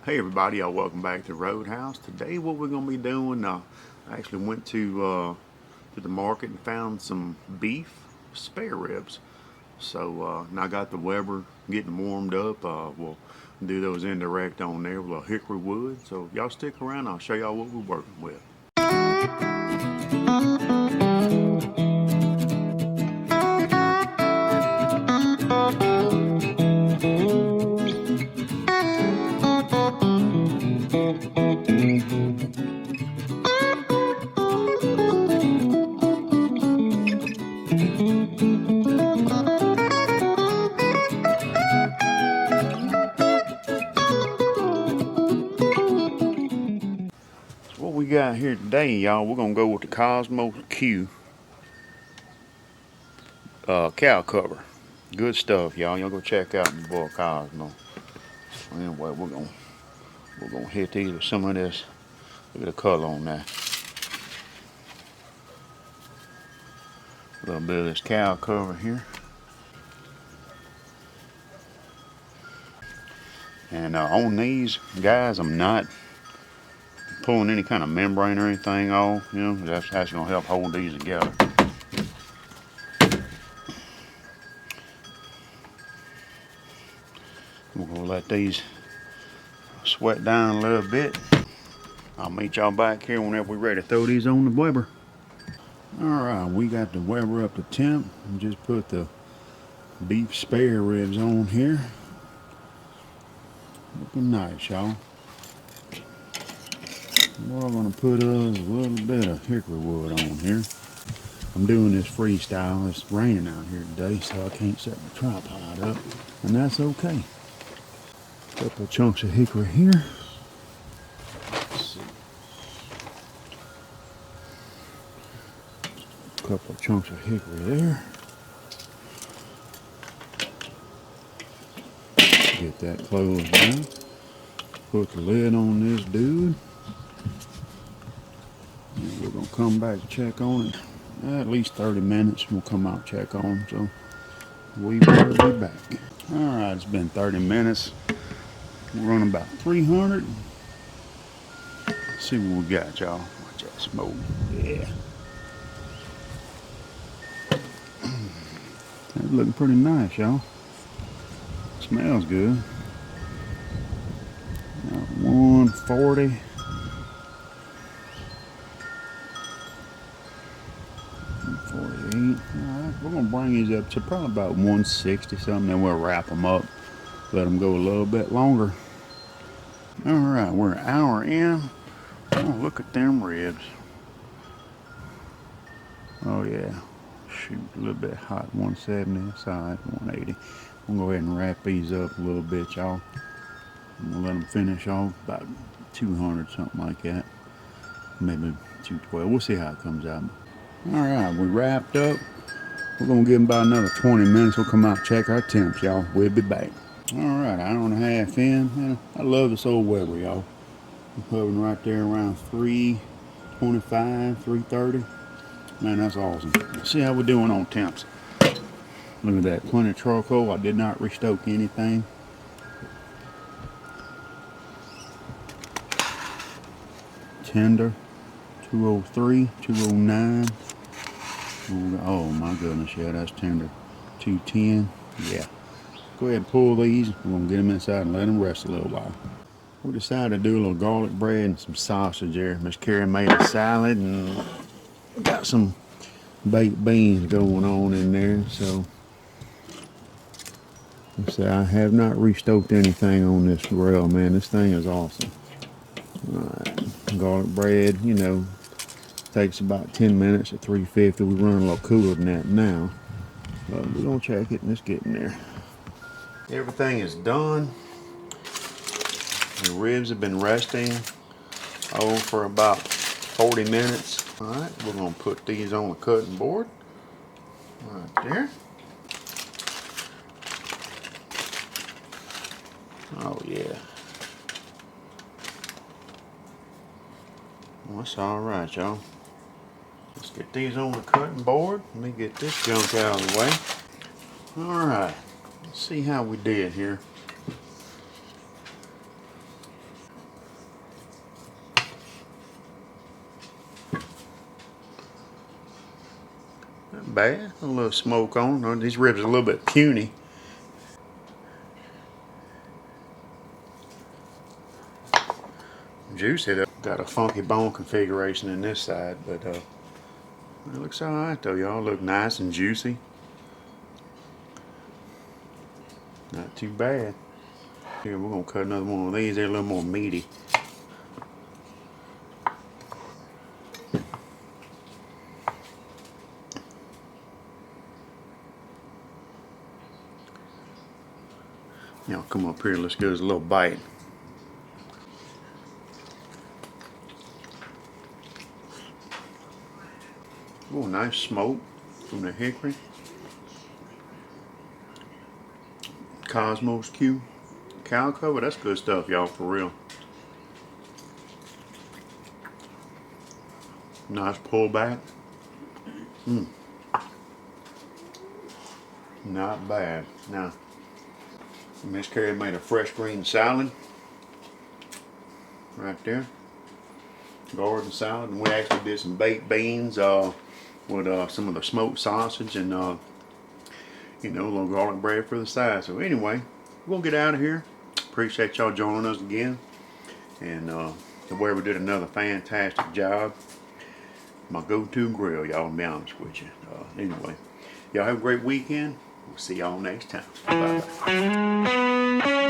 Hey everybody, welcome back to Roadhouse. Today what we're going to be doing, I actually went to the market and found some beef spare ribs. So now I got the Weber getting warmed up. We'll do those indirect on there with a hickory wood. So y'all stick around, I'll show y'all what we're working with. What we got here today, y'all, we're gonna go with the Kosmos Q cow cover. Good stuff, y'all. Y'all go check out the boy Cosmo. Anyway, we're gonna hit these with some of this. Look at the color on that. A little bit of this cow cover here. And on these guys, I'm not pulling any kind of membrane or anything off. You know, that's gonna help hold these together. We're gonna let these sweat down a little bit. I'll meet y'all back here whenever we're ready to throw these on the Weber. Alright, we got the Weber up to temp and just put the beef spare ribs on here. Looking nice, y'all. We're gonna put a little bit of hickory wood on here. I'm doing this freestyle. It's raining out here today, so I can't set my tripod up, and that's okay. Couple of chunks of hickory here. Let's see. Couple of chunks of hickory there. Get that closed down. Put the lid on this dude. And we're gonna come back and check on it. At least 30 minutes. We'll come out and check on them. So we will be back. Alright, it's been 30 minutes. We're running about 300. Let's see what we got, y'all. Watch that smoke. Yeah. That's looking pretty nice, y'all. Smells good. 140. Alright, we're going to bring these up to probably about 160 something, then we'll wrap them up. Let them go a little bit longer. Alright, we're an hour in. Oh, look at them ribs. Oh yeah. Shoot, a little bit hot. 170 inside, 180. We'll go ahead and wrap these up a little bit, y'all. I'm going to let them finish off about 200, something like that. Maybe 212. We'll see how it comes out. Alright, we wrapped up. We're going to give them about another 20 minutes. We'll come out and check our temps, y'all. We'll be back. Alright, hour and a half in. Man, I love this old Weber, y'all. I'm hovering right there around 325, 330. Man, that's awesome. Let's see how we're doing on temps. Look at that, plenty of charcoal. I did not restoke anything. Tender, 203, 209. Oh my goodness, yeah, that's tender. 210, yeah. Go ahead and pull these. We're gonna get them inside and let them rest a little while. We decided to do a little garlic bread and some sausage there. Miss Carrie made a salad and got some baked beans going on in there. So I have not restoked anything on this grill, man. This thing is awesome. Alright, garlic bread, you know, takes about 10 minutes at 350. We run a little cooler than that now. But we're gonna check it and it's getting there. Everything is done. The ribs have been resting for about 40 minutes. Alright, we're gonna put these on the cutting board. Right there. Oh yeah. Well, that's alright, y'all. Let's get these on the cutting board. Let me get this junk out of the way. Alright. Let's see how we did here. bad. A little smoke on. These ribs are a little bit puny. Juicy though. Got a funky bone configuration in this side, but it looks alright though, y'all. Look nice and juicy. Not too bad. Here, we're gonna cut another one of these. They're a little more meaty. Y'all come up here, let's give us a little bite. Oh, nice smoke from the Hickory. Kosmos cow cover, that's good stuff, y'all, for real. Nice pullback. Not bad. Now, Miss Carrie made a fresh green salad right there. Garden salad, and we actually did some baked beans with some of the smoked sausage and you know, a little garlic bread for the side. So anyway, we're gonna get out of here. Appreciate y'all joining us again, and Weber did another fantastic job. My go-to grill, y'all, to be honest with you. Anyway, y'all have a great weekend. We'll see y'all next time. Bye-bye.